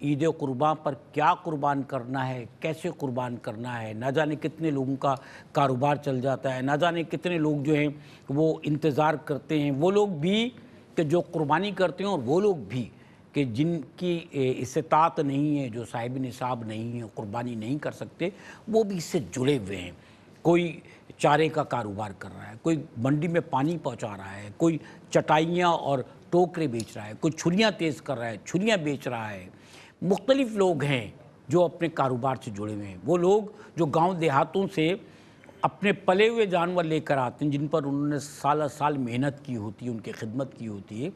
عید قربان پر کیا قربان کرنا ہے، کیسے قربان کرنا ہے، نہ جانے کتنے لوگوں کا کاروبار چل جاتا ہے، نہ جانے کتنے لوگ جو ہیں وہ انتظار کرتے ہیں، وہ لوگ بھی کہ جو قربانی کرتے ہیں اور وہ لوگ بھی کہ جن کی استطاعت نہیں ہے، جو صاحب نصاب نہیں ہے، قربانی نہیں کر سکتے، وہ بھی اس سے جڑے ہوئے ہیں۔ کوئی چارے کا کاروبار کر رہا ہے، کوئی منڈی میں پانی پہنچا رہا ہے، کوئی چٹائیاں اور ٹوکرے بیچ رہا ہے، کوئی چھریاں تیز کر رہا ہے، چھریاں بیچ رہا ہے۔ مختلف لوگ ہیں جو اپنے کاروبار سے جڑے ہوئے ہیں۔ وہ لوگ جو گاؤں دیہاتوں سے اپنے پلے ہوئے جانور لے کر آتے ہیں، جن پر انہوں نے سالہ سال محنت کی ہوتی ہے، ان کی خدمت کی ہوتی ہے،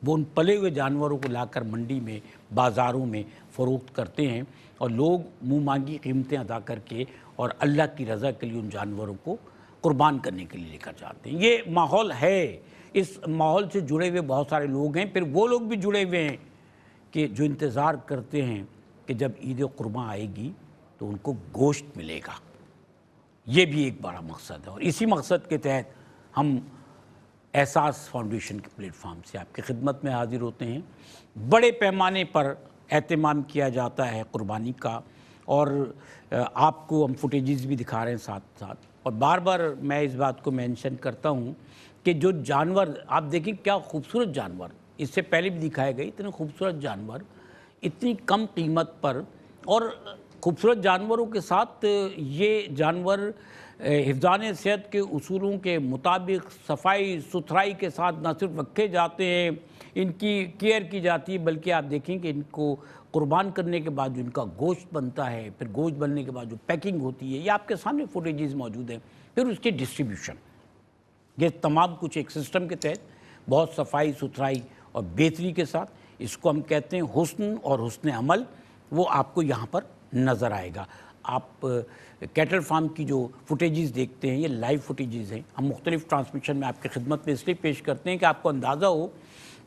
وہ ان پلے ہوئے جانوروں کو لا کر منڈی میں، بازاروں میں فروخت کرتے ہیں، اور لوگ منہ مانگی قیمتیں ادا کر کے اور اللہ کی رضا کے لیے ان جانوروں کو قربان کرنے کے لیے لے کر جاتے ہیں۔ یہ ماحول ہے، اس ماحول سے جڑے ہوئے بہت سارے لوگ ہیں۔ پھر وہ لوگ بھی جڑے ہوئے ہیں کہ جو انتظار کرتے ہیں کہ جب عید قربان آئے گی تو ان کو گوشت ملے گا۔ یہ بھی ایک بڑا مقصد ہے، اور اسی مقصد کے تحت ہم احساس فاؤنڈیشن کے پلیٹ فارم سے آپ کی خدمت میں حاضر ہوتے ہیں۔ بڑے پیمانے پر اہتمام کیا جاتا ہے قربانی کا، اور آپ کو ہم فوٹیجز بھی دکھا رہے ہیں ساتھ ساتھ، اور بار بار میں اس بات کو مینشن کرتا ہوں کہ جو جانور آپ دیکھیں کیا خوبصورت جانور، اس سے پہلے بھی دکھائے گئے، اتنے خوبصورت جانور اتنی کم قیمت پر، اور خوبصورت جانوروں کے ساتھ یہ جانور حفظان صحت کے اصولوں کے مطابق صفائی ستھرائی کے ساتھ نہ صرف رکھے جاتے ہیں، ان کی کیئر کی جاتی ہے، بلکہ آپ دیکھیں کہ ان کو قربان کرنے کے بعد جو ان کا گوشت بنتا ہے، پھر گوشت بننے کے بعد جو پیکنگ ہوتی ہے، یہ آپ کے سامنے فوٹیجز موجود ہیں، پھر اس کی ڈسٹریبیوشن، یہ تمام کچھ ایک سسٹم کے تحت بہت صفائی ستھرائی اور بہتری کے ساتھ، اس کو ہم کہتے ہیں حسن اور حسن عمل، وہ آپ کو یہاں پر نظر آئے گا۔ آپ کیٹل فارم کی جو فوٹیجز دیکھتے ہیں، یہ لائیو فوٹیجز ہیں، ہم مختلف ٹرانسمیشن میں آپ کی خدمت میں اس لیے پیش کرتے ہیں کہ آپ کو اندازہ ہو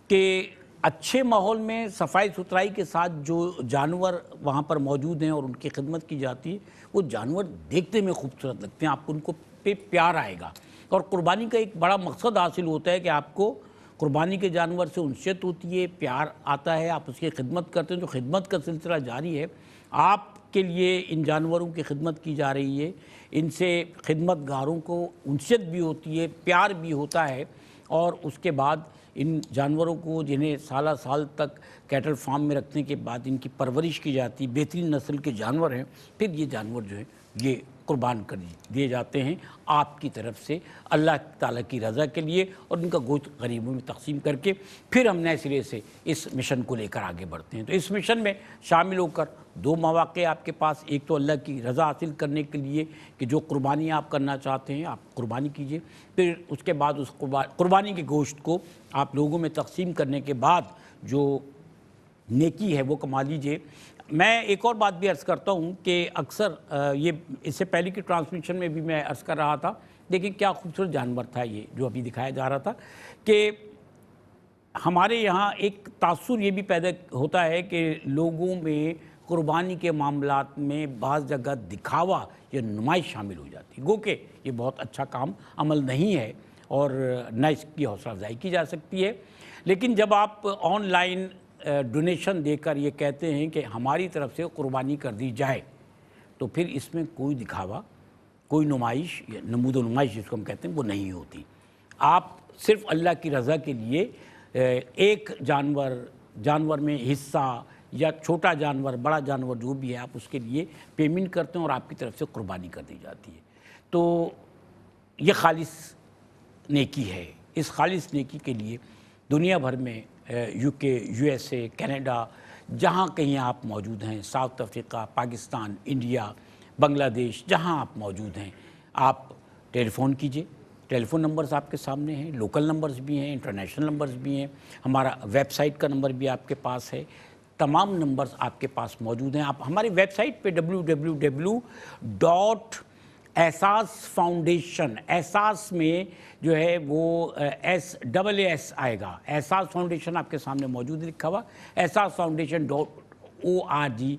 کہ اچھے ماحول میں صفائی ستھرائی کے ساتھ جو جانور وہاں پر موجود ہیں اور ان کی خدمت کی جاتی ہے، وہ جانور دیکھتے میں خوبصورت لگتے ہیں، آپ کو ان کو پہ پیار آئے گا۔ اور قربانی کا ایک بڑا مقصد حاصل ہوتا ہے کہ آپ کو قربانی کے جانور سے انسیت ہوتی ہے، پیار آتا ہے، آپ اس کی خدمت کرتے ہیں، جو خدمت کا سلسلہ جاری ہے، آپ کے لیے ان جانوروں کی خدمت کی جا رہی ہے، ان سے خدمت گاروں کو انسیت بھی ہوتی ہے، پیار بھی ہوتا ہے، اور اس کے بعد ان جانوروں کو جنہیں سالہ سال تک کیٹل فارم میں رکھنے کے بعد ان کی پرورش کی جاتی، بہترین نسل کے جانور ہیں، پھر یہ جانور جو ہیں یہ قربان کر دیے جاتے ہیں آپ کی طرف سے اللہ تعالیٰ کی رضا کے لیے، اور ان کا گوشت غریبوں میں تقسیم کر کے پھر ہم نئے سرے سے اس مشن کو لے کر آگے بڑھتے ہیں۔ تو اس مشن میں شامل ہو کر دو مواقع آپ کے پاس، ایک تو اللہ کی رضا حاصل کرنے کے لیے کہ جو قربانی آپ کرنا چاہتے ہیں آپ قربانی کیجئے، پھر اس کے بعد اس قربانی کے گوشت کو آپ لوگوں میں تقسیم کرنے کے بعد جو نیکی ہے وہ کما لیجئے۔ میں ایک اور بات بھی عرض کرتا ہوں کہ اکثر یہ اس سے پہلے کی ٹرانسمیشن میں بھی میں عرض کر رہا تھا، دیکھیں کیا خوبصورت جانور تھا یہ جو ابھی دکھایا جا رہا تھا، کہ ہمارے یہاں ایک تاثر یہ بھی پیدا ہوتا ہے کہ لوگوں میں قربانی کے معاملات میں بعض جگہ دکھاوا یا نمائش شامل ہو جاتی ہے، گو کہ یہ بہت اچھا کام عمل نہیں ہے اور نہ اس کی حوصلہ افزائی کی جا سکتی ہے۔ لیکن جب آپ آن لائن ڈونیشن دے کر یہ کہتے ہیں کہ ہماری طرف سے قربانی کر دی جائے، تو پھر اس میں کوئی دکھاوا، کوئی نمائش یا نمود و نمائش جس کو ہم کہتے ہیں وہ نہیں ہوتی۔ آپ صرف اللہ کی رضا کے لیے ایک جانور میں حصہ یا چھوٹا جانور بڑا جانور جو بھی ہے آپ اس کے لیے پیمنٹ کرتے ہیں اور آپ کی طرف سے قربانی کر دی جاتی ہے۔ تو یہ خالص نیکی ہے۔ اس خالص نیکی کے لیے دنیا بھر میں یو کے، یو ایس اے، کینیڈا، جہاں کہیں آپ موجود ہیں، ساؤتھ افریقہ، پاکستان، انڈیا، بنگلہ دیش، جہاں آپ موجود ہیں، آپ ٹیلی فون کیجئے۔ ٹیلی فون نمبرز آپ کے سامنے ہیں، لوکل نمبرز بھی ہیں، انٹرنیشنل نمبرز بھی ہیں، ہمارا ویب سائٹ کا نمبر بھی آپ کے پاس ہے، تمام نمبرز آپ کے پاس موجود ہیں۔ آپ ہماری ویب سائٹ پہ www.احساس فاؤنڈیشن، احساس میں جو ہے وہ SSS آئے گا، احساس فاؤنڈیشن آپ کے سامنے موجود لکھا ہوا، احساس فاؤنڈیشن www.ehsasfoundation.org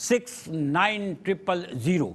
69000।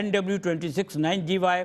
NW269GY,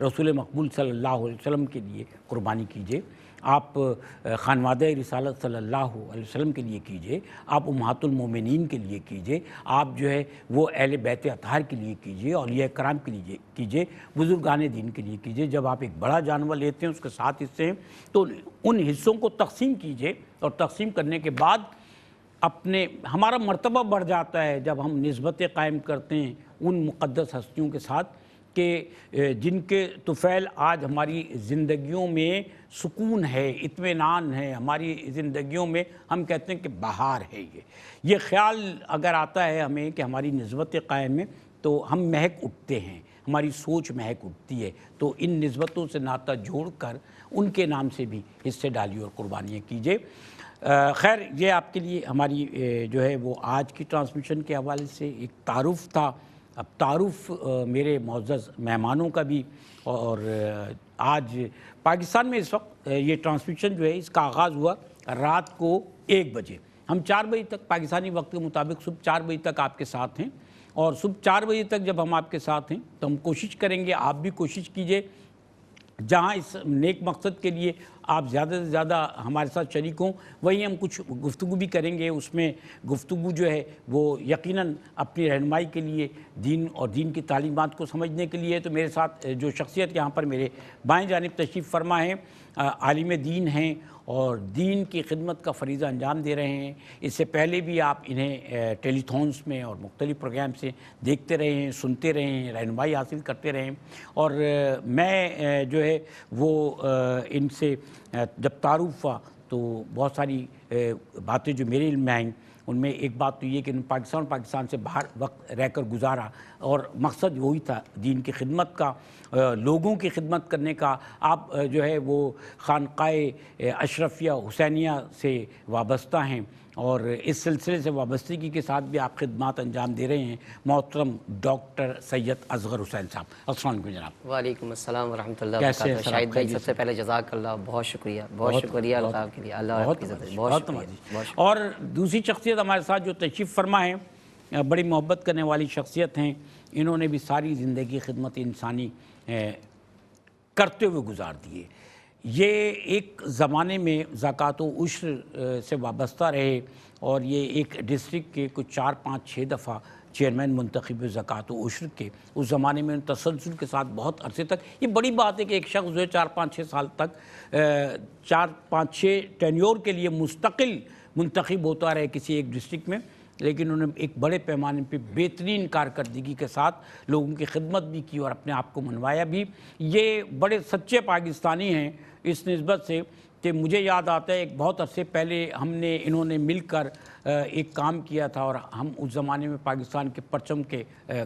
رسول مقبول صلی اللہ علیہ وسلم کے لیے قربانی کیجئے، آپ خانوادہ رسالت صلی اللہ علیہ وسلم کے لیے کیجئے، آپ امہات المومنین کے لیے کیجئے، آپ جو ہے وہ اہل بیت اطہار کے لیے کیجئے، اولیاء کرام کے لیے کیجئے، بزرگان دین کے لیے کیجئے۔ جب آپ ایک بڑا جانور لیتے ہیں، اس کے 7 حصے ہیں، تو ان حصوں کو تقسیم کیجئے، اور تقسیم کرنے کے بعد ہمارا مرتبہ بڑھ جاتا ہے جب ہم نسبتیں قائم کرتے ہیں ان مقدس ہستیوں کے ساتھ کہ جن کے طفیل آج ہماری زندگیوں میں سکون ہے، اطمینان ہے، ہماری زندگیوں میں ہم کہتے ہیں کہ بہار ہے۔ یہ خیال اگر آتا ہے ہمیں کہ ہماری نسبتیں قائم ہیں تو ہم مہک اٹھتے ہیں، ہماری سوچ مہک اٹھتی ہے۔ تو ان نسبتوں سے ناطہ جوڑ کر ان کے نام سے بھی حصے ڈالیے اور قربانیاں کیجیے۔ خیر، یہ آپ کے لیے ہماری جو ہے وہ آج کی ٹرانسمیشن کے حوالے سے ایک تعارف تھا۔ اب تعارف میرے معزز مہمانوں کا بھی، اور آج پاکستان میں اس وقت یہ ٹرانسمیشن جو ہے اس کا آغاز ہوا رات کو 1 بجے۔ ہم 4 بجے تک پاکستانی وقت کے مطابق صبح 4 بجے تک آپ کے ساتھ ہیں، اور صبح 4 بجے تک جب ہم آپ کے ساتھ ہیں تو ہم کوشش کریں گے، آپ بھی کوشش کیجئے، جہاں اس نیک مقصد کے لیے آپ زیادہ سے زیادہ ہمارے ساتھ شریک ہوں، وہیں ہم کچھ گفتگو بھی کریں گے۔ اس میں گفتگو جو ہے وہ یقیناً اپنی رہنمائی کے لیے، دین اور دین کی تعلیمات کو سمجھنے کے لیے۔ تو میرے ساتھ جو شخصیت یہاں پر میرے بائیں جانب تشریف فرما ہیں، عالم دین ہیں اور دین کی خدمت کا فریضہ انجام دے رہے ہیں۔ اس سے پہلے بھی آپ انہیں ٹیلی تھونس میں اور مختلف پروگرام سے دیکھتے رہے ہیں، سنتے رہے ہیں، رہنمائی حاصل کرتے رہے ہیں۔ اور میں جو ہے وہ ان سے جب تعارف ہوا تو بہت ساری باتیں جو میرے علم میں آئیں، ان میں ایک بات تو یہ کہ پاکستان سے باہر وقت رہ کر گزارا، اور مقصد وہی تھا دین کی خدمت کا، لوگوں کی خدمت کرنے کا۔ آپ جو ہے وہ خانقاہ اشرفیہ حسینیہ سے وابستہ ہیں، اور اس سلسلے سے وابستگی کے ساتھ بھی آپ خدمات انجام دے رہے ہیں۔ محترم ڈاکٹر سید اصغر حسین صاحب، السلام علیکم جناب۔ وعلیکم السلام ورحمۃ اللہ وبرکاتہ۔ شاہد بھائی، سب سے پہلے جزاک اللہ، بہت شکریہ، بہت شکریہ اللہ کے لیے، اللہ آپ کی عزت ہے، بہت شکریہ۔ اور دوسری شخصیت ہمارے ساتھ جو تشریف فرما ہے، بڑی محبت کرنے والی شخصیت ہیں، انہوں نے بھی ساری زندگی خدمت انسانی کرتے ہوئے گزار دیے۔ یہ ایک زمانے میں زکوٰۃ و عشر سے وابستہ رہے، اور یہ ایک ڈسٹرکٹ کے کچھ 4 5 6 دفعہ چیئرمین منتخب زکوٰۃ و عشر کے۔ اس زمانے میں تسلسل کے ساتھ بہت عرصے تک، یہ بڑی بات ہے کہ ایک شخص جو ہے 4 5 6 سال تک 4 5 6 ٹینیور کے لیے مستقل منتخب ہوتا رہے کسی ایک ڈسٹرکٹ میں، لیکن انہوں نے ایک بڑے پیمانے پہ بہترین کارکردگی کے ساتھ لوگوں کی خدمت بھی کی اور اپنے آپ کو منوایا بھی۔ یہ بڑے سچے پاکستانی ہیں اس نسبت سے کہ مجھے یاد آتا ہے ایک بہت عرصے پہلے انہوں نے مل کر ایک کام کیا تھا، اور ہم اس زمانے میں پاکستان کے پرچم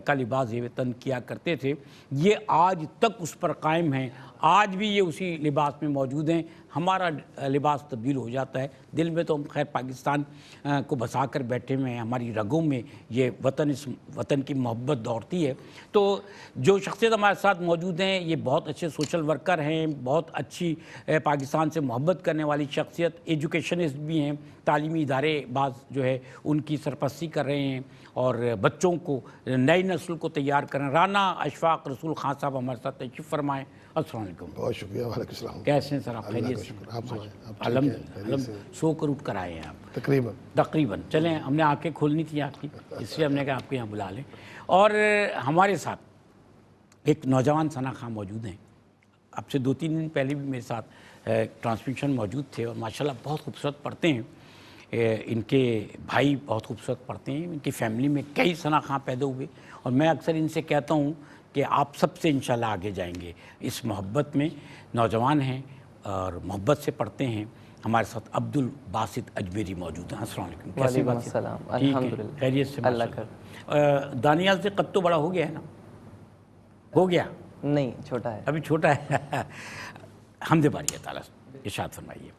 کا لباس زیب تن کیا کرتے تھے۔ یہ آج تک اس پر قائم ہیں، آج بھی یہ اسی لباس میں موجود ہیں۔ ہمارا لباس تبدیل ہو جاتا ہے، دل میں تو ہم خیر پاکستان کو بسا کر بیٹھے ہوئے ہیں، ہماری رگوں میں یہ وطن کی محبت دوڑتی ہے۔ تو جو شخصیت ہمارے ساتھ موجود ہیں، یہ بہت اچھے سوشل ورکر ہیں، بہت اچھی پاکستان سے محبت کرنے والی شخصیت، ایجوکیشنسٹ بھی ہیں، تعلیمی ادارے بعض جو ہے ان کی سرپرستی کر رہے ہیں اور بچوں کو، نئی نسل کو تیار کر رہے ہیں۔ رانا اشفاق رسول خان صاحب ہمارے ساتھ تشریف فرمائیں۔ السلام علیکم۔ بہت شکریہ، وعلیکم السلام۔ کیسے ہیں سر آپ؟ اللہ کا شکر، آپ سنائیں؟ الحمدللہ، سو کر اٹھ کر آئے ہیں آپ تقریباً چلیں، ہم نے آنکھیں کھولنی تھی آپ کی، اس لیے ہم نے کہا آپ کو یہاں بلا لیں۔ اور ہمارے ساتھ ایک نوجوان ثنا خان موجود ہیں، اب سے 2-3 دن پہلے بھی میرے ساتھ ٹرانسمیشن موجود تھے، اور ماشاءاللہ بہت خوبصورت پڑھتے ہیں۔ ان کے بھائی بہت خوبصورت پڑھتے ہیں، ان کی فیملی میں کئی ثنا خان پیدا ہوئے، اور میں اکثر ان سے کہتا ہوں کہ آپ سب سے انشاءاللہ آگے جائیں گے اس محبت میں۔ نوجوان ہیں اور محبت سے پڑھتے ہیں۔ ہمارے ساتھ عبد الباسط اجمیری موجود ہیں۔ السلام علیکم، کیسی بات ہے؟ السلام، ٹھیک ہے، الحمدللہ، خیریت سے؟ اللہ کا دانیال سے قد تو بڑا ہو گیا ہے نا؟ ہو گیا؟ نہیں، چھوٹا ہے، ابھی چھوٹا ہے۔ حمد باری تعالیٰ، ارشاد فرمائیے۔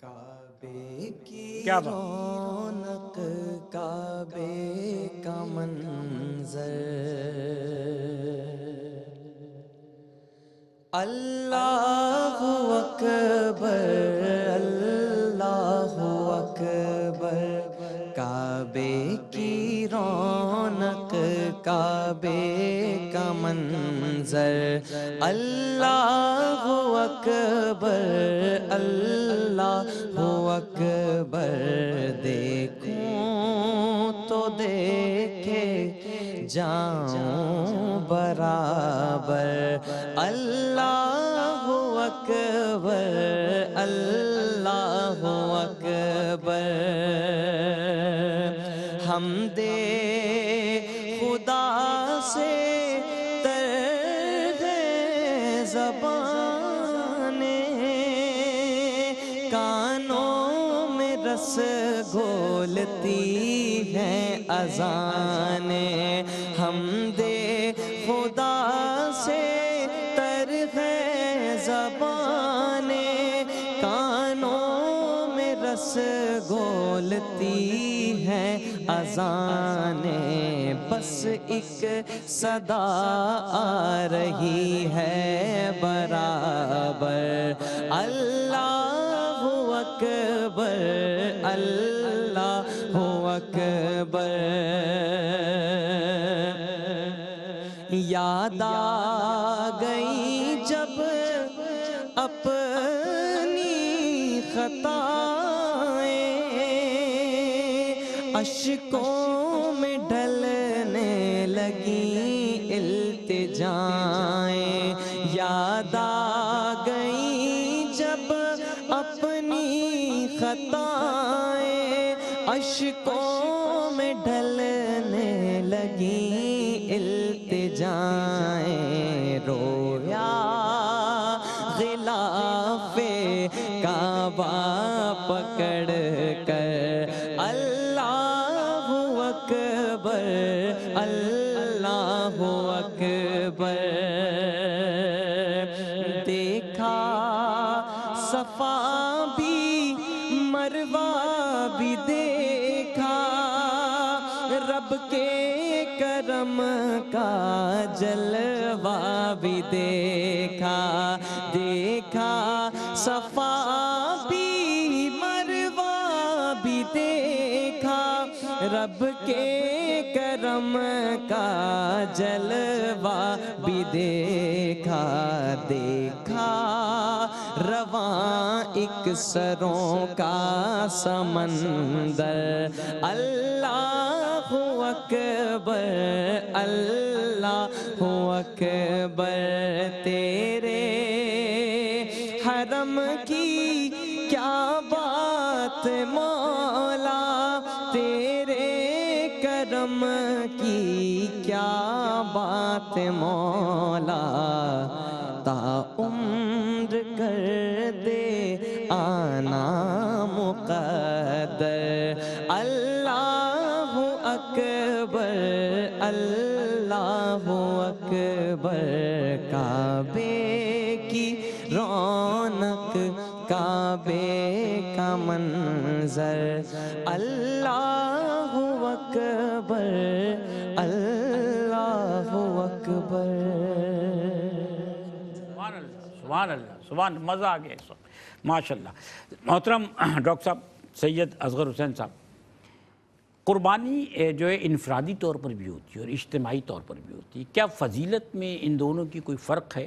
کعبے کی کیا بات؟ رونق، کعبے کا منظر، اللہ اکبر، اللہ اکبر، کعبے کی رونق، کعبے کا منظر اللہ اکبر اللہ اکبر دیکھوں تو دیکھے جاؤں برابر اللہ اکبر اللہ اکبر حمد خدا سے تر ہے زبانیں کانوں میں رس گھولتی ہیں اذانیں حمد خدا سے تر ہے زبانیں کانوں میں رس گھولتی ہیں اذانیں بس ایک صدا آ رہی ہے برابر اللہ اکبر اللہ اکبر یاد آ گئی جب اپنی خطائیں اشکوں میں ڈھلنے لگیں التجائیں یاد آ گئی جب اپنی خطائیں اشکوں میں ڈھلنے لگیں التجائیں رویا غلاف کعبہ پکڑ کر اللہ اکبر اللہ اکبر دیکھا صفا بھی مروہ بھی دیکھا رب کے کرم کا جلوہ بھی دیکھا دیکھا صفا بھی مروہ بھی دیکھا رب کے کرم کا جلوہ بھی دیکھا دیکھا رواں ایک سروں کا سمندر اللہ اکبر اللہ اکبر تیرے حرم کی کیا بات مولا تیرے کرم کی کیا بات مولا تا عمر کر دے آنا مقدر اللہ اکبر اللہ اکبر کعبے کی رونق کعبے کا منظر اللہ اکبر اللہ اکبر سبحان اللہ سبحان مزہ آ گیا اس وقت ماشاء اللہ محترم ڈاکٹر صاحب سید اصغر حسین صاحب قربانی جو ہے انفرادی طور پر بھی ہوتی ہے اور اجتماعی طور پر بھی ہوتی ہے کیا فضیلت میں ان دونوں کی کوئی فرق ہے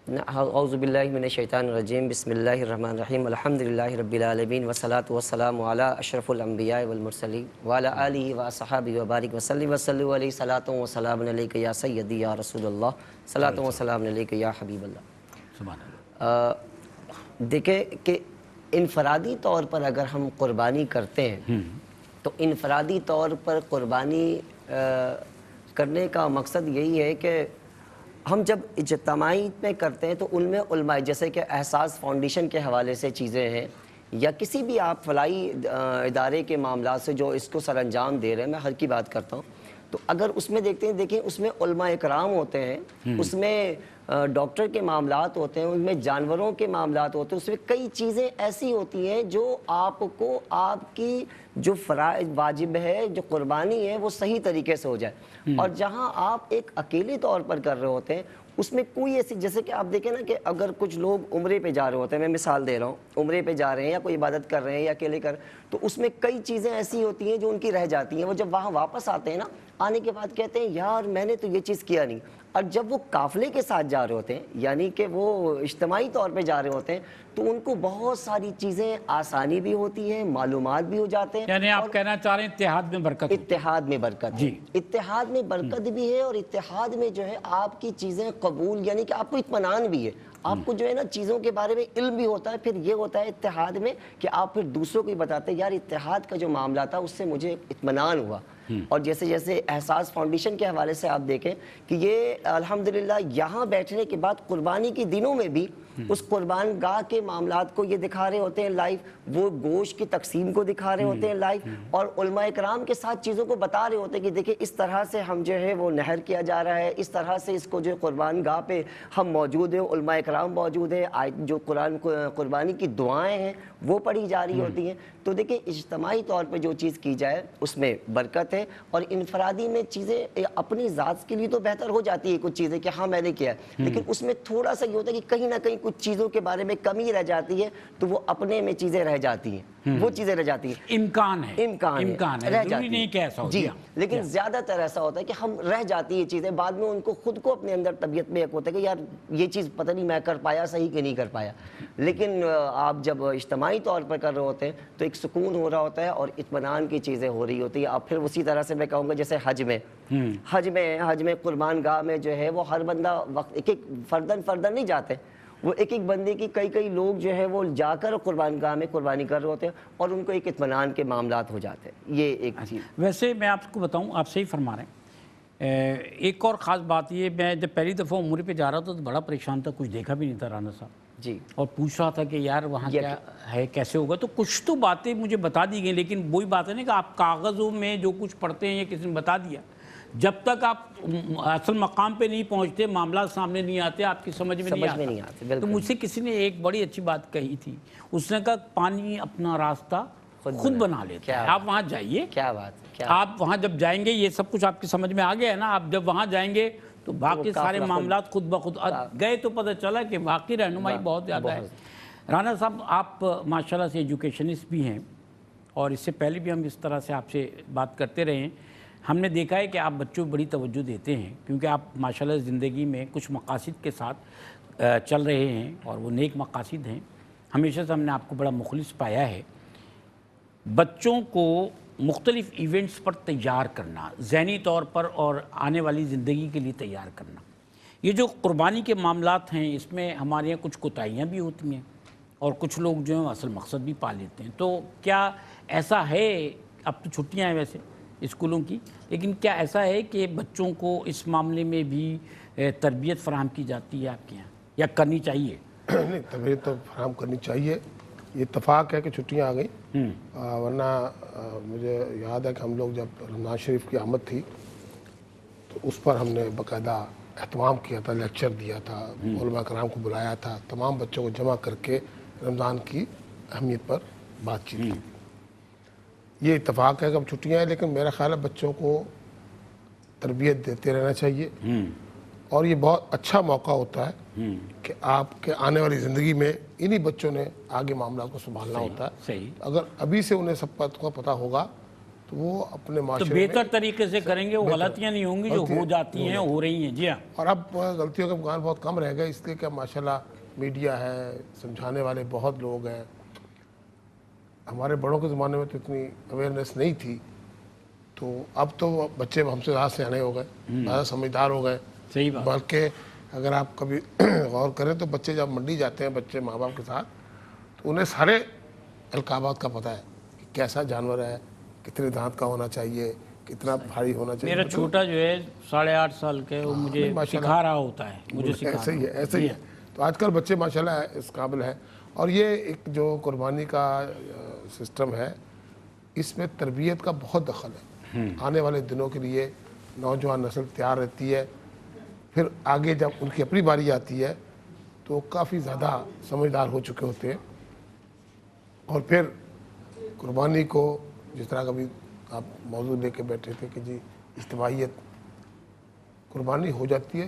اعوذ باللہ من الشیطان الرجیم بسم اللہ الرحمن الرحیم الحمدللہ رب العالمین والصلاة والسلام علی اشرف الانبیاء والمرسلین وعلی آلہ واصحابہ وبارک وسلم وصلوا علیہ صلاۃ و سلام علیک یا سیدی یا رسول اللہ صلاۃ و سلام علیک یا حبیب اللہ سبحان اللہ دیکھیں کہ انفرادی طور پر اگر ہم قربانی کرتے ہیں تو انفرادی طور پر قربانی کرنے کا مقصد یہی ہے کہ ہم جب اجتماعی میں کرتے ہیں تو ان میں علماء جیسے کہ احساس فاؤنڈیشن کے حوالے سے چیزیں ہیں یا کسی بھی آپ فلاحی ادارے کے معاملات سے جو اس کو سر انجام دے رہے ہیں میں ہر کی بات کرتا ہوں تو اگر اس میں دیکھتے ہیں دیکھیں اس میں علماء اکرام ہوتے ہیں اس میں ڈاکٹر کے معاملات ہوتے ہیں ان میں جانوروں کے معاملات ہوتے ہیں اس میں کئی چیزیں ایسی ہوتی ہیں جو آپ کو آپ کی جو فرائض واجب ہے جو قربانی ہے وہ صحیح طریقے سے ہو جائے اور جہاں آپ ایک اکیلے طور پر کر رہے ہوتے ہیں اس میں کوئی ایسی، جیسے کہ آپ دیکھیں نا کہ اگر کچھ لوگ عمرے پہ جا رہے ہوتے ہیں، میں مثال دے رہا ہوں، عمرے پہ جا رہے ہیں یا کوئی عبادت کر رہے ہیں یا اکیلے تو اس میں کئی چیزیں ایسی ہوتی ہیں جو ان کی رہ جاتی ہیں. وہ جب وہاں واپس آتے ہیں نا، آنے کے بعد کہتے ہیں یار میں نے تو یہ چیز کیا نہیں. اور جب وہ قافلے کے ساتھ جا رہے ہوتے ہیں، یعنی کہ وہ اجتماعی طور پہ جا رہے ہوتے ہیں، تو ان کو بہت ساری چیزیں آسانی بھی ہوتی ہیں، معلومات بھی ہو جاتے ہیں. یعنی آپ کہنا چاہ رہے ہیں اتحاد میں برکت ہے. اتحاد میں برکت ہے، اتحاد میں برکت بھی ہے، اور اتحاد میں جو ہے آپ کی چیزیں قبول، یعنی کہ آپ کو اطمینان بھی ہے. آپ کو جو ہے نا چیزوں کے بارے میں علم بھی ہوتا ہے. پھر یہ ہوتا ہے اتحاد میں کہ آپ پھر دوسروں کو بتاتے ہیں یار اتحاد کا جو معاملہ تھا اس سے مجھے اطمینان ہوا. اور جیسے جیسے احساس فاؤنڈیشن کے حوالے سے آپ دیکھیں کہ یہ الحمدللہ یہاں بیٹھنے کے بعد قربانی کے دنوں میں بھی اس قربان گاہ کے معاملات کو یہ دکھا رہے ہوتے ہیں لائیو، وہ گوشت کی تقسیم کو دکھا رہے ہوتے ہیں لائیو، اور علماء کرام کے ساتھ چیزوں کو بتا رہے ہوتے ہیں کہ دیکھیں اس طرح سے ہم جو ہے وہ نہر کیا جا رہا ہے، اس طرح سے اس کو جو قربان گاہ پہ ہم موجود ہیں، علماء کرام موجود ہیں، جو قربانی کی دعائیں ہیں وہ پڑھی جا رہی ہوتی ہیں. تو دیکھیں اجتماعی طور پہ جو چیز کی جائے اس میں برکت ہے، اور انفرادی میں چیزیں اپنی ذات کے لیے تو بہتر ہو جاتی ہے کچھ چیزیں کہ ہاں میں نے کیا ہے، لیکن اس میں تھوڑا سا یہ ہوتا ہے کہ کہیں نہ کہیں کچھ چیزوں کے بارے میں کمی رہ جاتی ہے، تو وہ اپنے میں چیزیں رہ جاتی ہیں، وہ چیزیں رہ جاتی ہیں. امکان ہے رہ ضروری جاتی نہیں کہ ایسا ہو. جی، لیکن زیادہ تر ایسا ہوتا ہے کہ ہم رہ جاتی ہیں چیزیں، بعد میں ان کو خود کو اپنے اندر طبیعت میں ایک ہوتا ہے کہ یار یہ چیز پتہ نہیں میں کر پایا صحیح کہ نہیں کر پایا. لیکن آپ جب اجتماعی طور پر کر رہے ہوتے ہیں تو ایک سکون ہو رہا ہوتا ہے اور اطمینان کی چیزیں ہو رہی ہوتی ہیں. اب پھر اسی طرح سے میں کہوں گا جیسے حج میں قربان گاہ میں جو ہے وہ ہر بندہ ایک فردن نہیں جاتے، وہ ایک بندے کی کئی لوگ جو ہے وہ جا کر قربان گاہ میں قربانی کر رہے ہوتے ہیں، اور ان کو ایک اطمینان کے معاملات ہو جاتے ہیں. یہ ایک چیز. ویسے میں آپ کو بتاؤں، آپ صحیح فرما رہے ہیں. ایک اور خاص بات یہ، میں جب پہلی دفعہ عمرے پہ جا رہا تھا تو بڑا پریشان تھا، کچھ دیکھا بھی نہیں تھا رانا صاحب جی، اور پوچھ رہا تھا کہ یار وہاں کیا ہے، کیسے ہوگا. تو کچھ تو باتیں مجھے بتا دی گئیں، لیکن وہی بات ہے نا کہ آپ کاغذوں میں جو کچھ پڑھتے ہیں یا کسی نے بتا دیا، جب تک آپ اصل مقام پہ نہیں پہنچتے، معاملات سامنے نہیں آتے، آپ کی سمجھ میں نہیں آتے. تو مجھ سے کسی نے ایک بڑی اچھی بات کہی تھی، اس نے کہا پانی اپنا راستہ خود بنا لیتا ہے. آپ وہاں جائیے، کیا بات ہے، آپ وہاں جب جائیں گے یہ سب کچھ آپ کی سمجھ میں آ گیا ہے نا. آپ جب وہاں جائیں گے تو باقی سارے معاملات خود بخود گئے تو پتہ چلا کہ باقی رہنمائی بہت زیادہ ہے. رانا صاحب آپ ماشاءاللہ سے ایجوکیشنسٹ بھی ہیں، اور اس سے پہلے بھی ہم اس طرح سے آپ سے بات کرتے رہے ہیں. ہم نے دیکھا ہے کہ آپ بچوں کو بڑی توجہ دیتے ہیں، کیونکہ آپ ماشاءاللہ زندگی میں کچھ مقاصد کے ساتھ چل رہے ہیں اور وہ نیک مقاصد ہیں. ہمیشہ سے ہم نے آپ کو بڑا مخلص پایا ہے. بچوں کو مختلف ایونٹس پر تیار کرنا، ذہنی طور پر اور آنے والی زندگی کے لیے تیار کرنا، یہ جو قربانی کے معاملات ہیں اس میں ہمارے یہاں کچھ کوتاہیاں بھی ہوتی ہیں اور کچھ لوگ جو ہیں اصل مقصد بھی پا لیتے ہیں. تو کیا ایسا ہے، اب تو چھٹیاں ہیں ویسے اسکولوں کی، لیکن کیا ایسا ہے کہ بچوں کو اس معاملے میں بھی تربیت فراہم کی جاتی ہے آپ کے یہاں، یا کرنی چاہیے؟ نہیں، تربیت تو فراہم کرنی چاہیے. یہ اتفاق ہے کہ چھٹیاں آ گئیں، ورنہ مجھے یاد ہے کہ ہم لوگ جب رمضان شریف کی آمد تھی تو اس پر ہم نے باقاعدہ اہتمام کیا تھا، لیکچر دیا تھا، علماء کرام کو بلایا تھا، تمام بچوں کو جمع کر کے رمضان کی اہمیت پر بات چیت کی. یہ اتفاق ہے کہ اب چھٹیاں ہیں، لیکن میرا خیال ہے بچوں کو تربیت دیتے رہنا چاہیے. اور یہ بہت اچھا موقع ہوتا ہے کہ آپ کے آنے والی زندگی میں انہی بچوں نے آگے معاملات کو سنبھالنا ہوتا ہے. اگر ابھی سے انہیں سب بات کو پتہ ہوگا تو وہ اپنے معاشرے میں بہتر طریقے سے کریں گے، وہ غلطیاں نہیں ہوں گی جو ہو جاتی ہیں، ہو رہی ہیں. جی ہاں. اور اب غلطیوں کا امکان بہت کم رہ گیا، اس لیے کہ ماشاءاللہ میڈیا ہے، سمجھانے والے بہت لوگ ہیں. ہمارے بڑوں کے زمانے میں تو اتنی اویئرنیس نہیں تھی، تو اب تو بچے ہم سے زیادہ سیانے ہو گئے، زیادہ سمجھدار ہو گئے. صحیح بات. بلکہ اگر آپ کبھی غور کریں تو بچے جب منڈی جاتے ہیں بچے ماں باپ کے ساتھ، تو انہیں سارے القابات کا پتہ ہے کہ کیسا جانور ہے، کتنے دانت کا ہونا چاہیے، کتنا بھاری ہونا چاہیے. میرا چھوٹا جو ہے 8.5 سال کا ہے، وہ مجھے سکھا رہا ہوتا ہے، مجھے سکھا رہا. ایسے ہی ہے، ایسے ہی ہے. تو آج کل بچے ماشاءاللہ اس قابل ہیں. اور یہ ایک جو قربانی کا سسٹم ہے، اس میں تربیت کا بہت دخل ہے. آنے والے دنوں کے لیے نوجوان نسل تیار رہتی ہے. پھر آگے جب ان کی اپنی باری آتی ہے تو کافی زیادہ سمجھدار ہو چکے ہوتے ہیں. اور پھر قربانی کو جس طرح کبھی آپ موضوع لے کے بیٹھے تھے کہ جی اجتماعیت، قربانی ہو جاتی ہے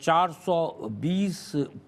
420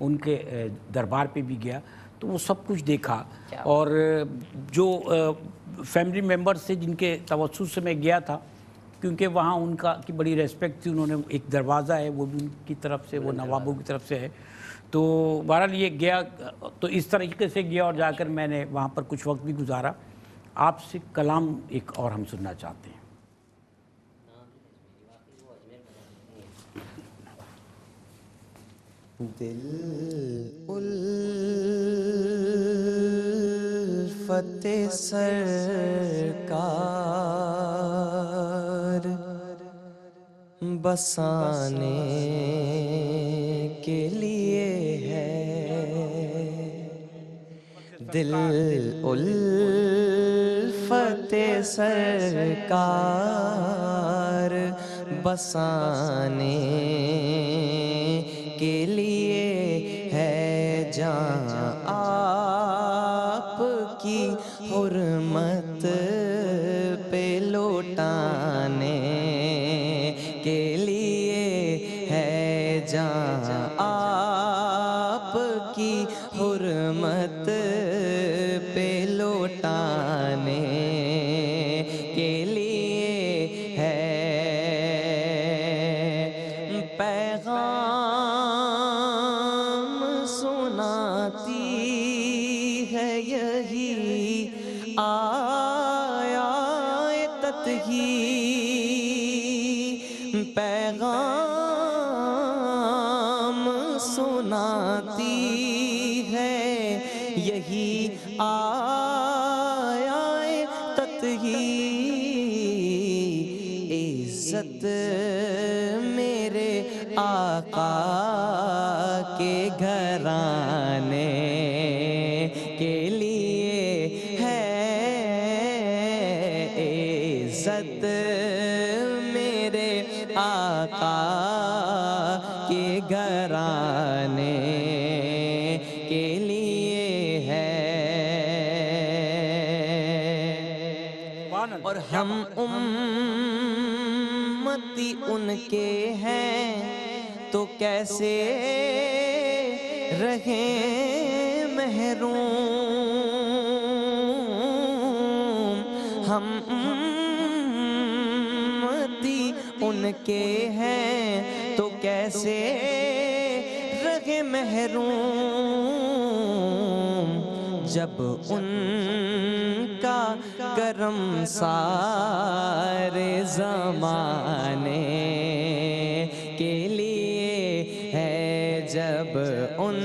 ان کے دربار پہ بھی گیا تو وہ سب کچھ دیکھا، اور جو فیملی ممبرز تھے جن کے توسط سے میں گیا تھا، کیونکہ وہاں ان کی بڑی ریسپیکٹ تھی، انہوں نے ایک دروازہ ہے وہ بھی ان کی طرف سے، وہ نوابوں کی طرف سے ہے، تو بہرحال یہ گیا تو اس طریقے سے گیا، اور جا کر میں نے وہاں پر کچھ وقت بھی گزارا۔ آپ سے کلام ایک اور ہم سننا چاہتے ہیں۔ دل الفت سرکار بسانے کے لیے ہے، دل الفت سرکار بسانے کے لیے ہے، جہاں آپ کی حرمت پہ لوٹانے کے لیے ہے، جہاں آپ کی حرمت پہ لوٹانے کے لیے ہے، پیغام سناتی ہے یہی آیت ہی، پیغام سناتی ہے یہی آیت ہی، عزت میرے آقا کے گھرانے کے لیے ہے، عزت میرے آقا کے گھرانے کے لیے ہے، اور ہم امتی ان کے ہیں تو کیسے رہیں محروم، ہم امتی ان کے ہیں تو کیسے رہیں محروم، جب ان کا کرم سارے زمانے کے لیے ہے، جب ان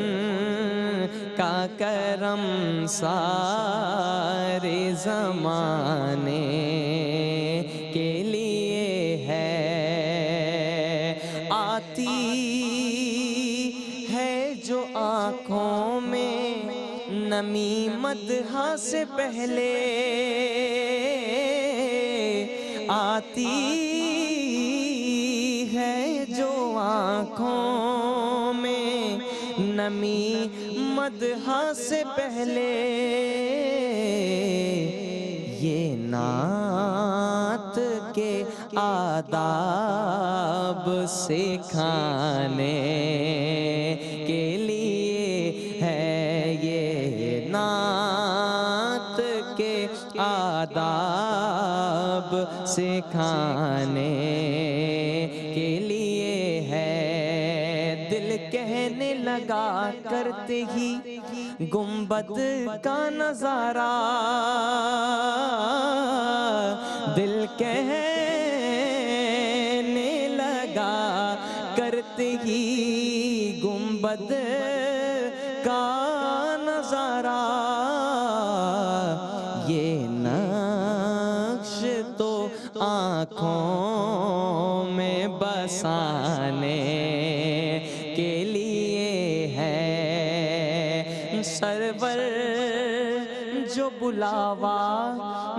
کا کرم سارے زمانے کے لیے ہے، آتی ہے جو آنکھوں میں نمی مدح سے پہلے، آتی ہے جو آنکھوں میں نمی مدح سے پہلے، یہ نعت کے آداب سکھانے کے لیے ہے، یہ نعت کے آداب سکھانے کے لیے ہے، دل کہنے لگا کرتے ہی گنبد کا نظارہ، دل کہنے لگا کرتے ہی گنبد کا نظارہ، یہ نقش تو آنکھوں میں بسانے کے لیے ہے، سرور جو بلاوا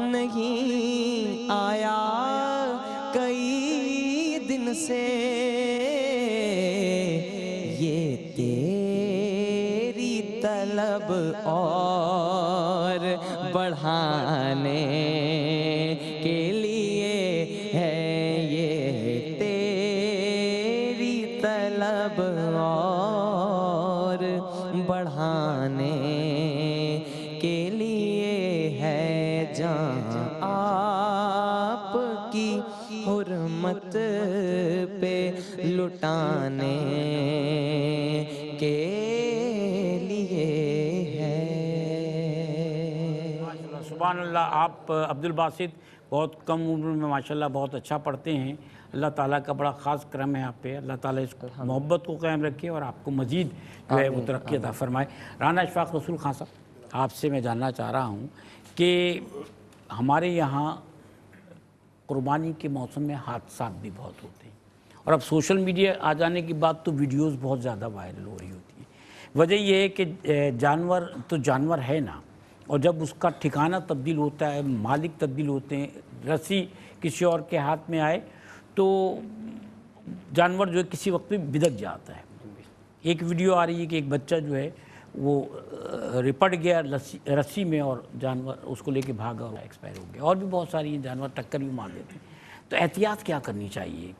نہیں آیا کئی دن سے، یہ تیری طلب اور بڑھانے کے لیے ہے، یہ تیری طلب اور بڑھانے کے لیے ہے جان آپ کی حرمت پہ لٹانے کے لیے ہے۔ سبحان اللہ، آپ عبدالباسط بہت کم عمر میں ماشاءاللہ بہت اچھا پڑھتے ہیں۔ اللہ تعالیٰ کا بڑا خاص کرم ہے آپ پہ، اللہ تعالیٰ اس محبت کو قائم رکھے اور آپ کو مزید جو ہے وہ ترقی عطا فرمائے۔ رانا اشفاق رسول خان صاحب، آپ سے میں جاننا چاہ رہا ہوں کہ ہمارے یہاں قربانی کے موسم میں حادثات بھی بہت ہوتے ہیں، اور اب سوشل میڈیا آ جانے کے بعد تو ویڈیوز بہت زیادہ وائرل ہو رہی ہوتی ہیں۔ وجہ یہ ہے کہ جانور تو جانور ہے نا، اور جب اس کا ٹھکانہ تبدیل ہوتا ہے، مالک تبدیل ہوتے ہیں، رسی کسی اور کے ہاتھ میں آئے تو جانور جو ہے کسی وقت پہ بدک جاتا ہے۔ ایک ویڈیو آ رہی ہے کہ ایک بچہ جو ہے وہ رپٹ گیا رسی میں، اور جانور اس کو لے کے بھاگا اور ایکسپائر ہو گیا۔ اور بھی بہت ساری جانور ٹکر بھی مار دیتے ہیں، تو احتیاط کیا کرنی چاہیے؟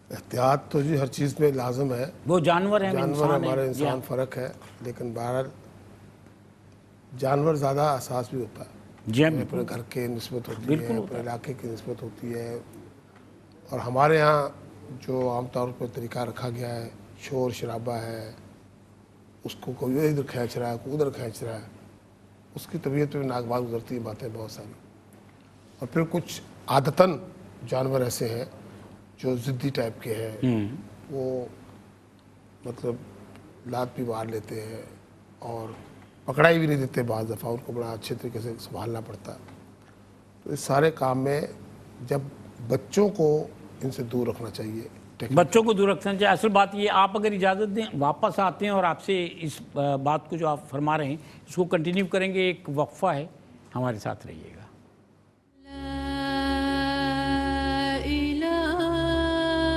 احتیاط تو جی ہر چیز میں لازم ہے، وہ جانور ہیں، ہم جانور انسان ہمارے ہیں۔ انسان فرق ہے، لیکن بہرحال جانور زیادہ احساس بھی ہوتا ہے، جی ہاں، اپنے گھر کے نسبت ہوتی بالکل ہے، ہوتا اپنے علاقے کی نسبت ہوتی ہے۔ اور ہمارے یہاں جو عام طور پر طریقہ رکھا گیا ہے، شور شرابہ ہے، اس کو کوئی ادھر کھینچ رہا ہے، کوئی ادھر کھینچ رہا ہے، اس کی طبیعت میں ناگوار گزرتی ہیں باتیں بہت ساری۔ اور پھر کچھ عادتاً جانور ایسے ہیں جو ضدی ٹائپ کے ہیں، وہ مطلب لات بھی مار لیتے ہیں اور پکڑائی بھی نہیں دیتے، بعض دفعہ ان کو بڑا اچھے طریقے سے سنبھالنا پڑتا ہے۔ تو اس سارے کام میں جب بچوں کو ان سے دور رکھنا چاہیے، بچوں کو دور رکھنا چاہیے۔ اصل بات یہ، آپ اگر اجازت دیں واپس آتے ہیں اور آپ سے اس بات کو جو آپ فرما رہے ہیں اس کو کنٹینیو کریں گے۔ ایک وقفہ ہے، ہمارے ساتھ رہیے گا۔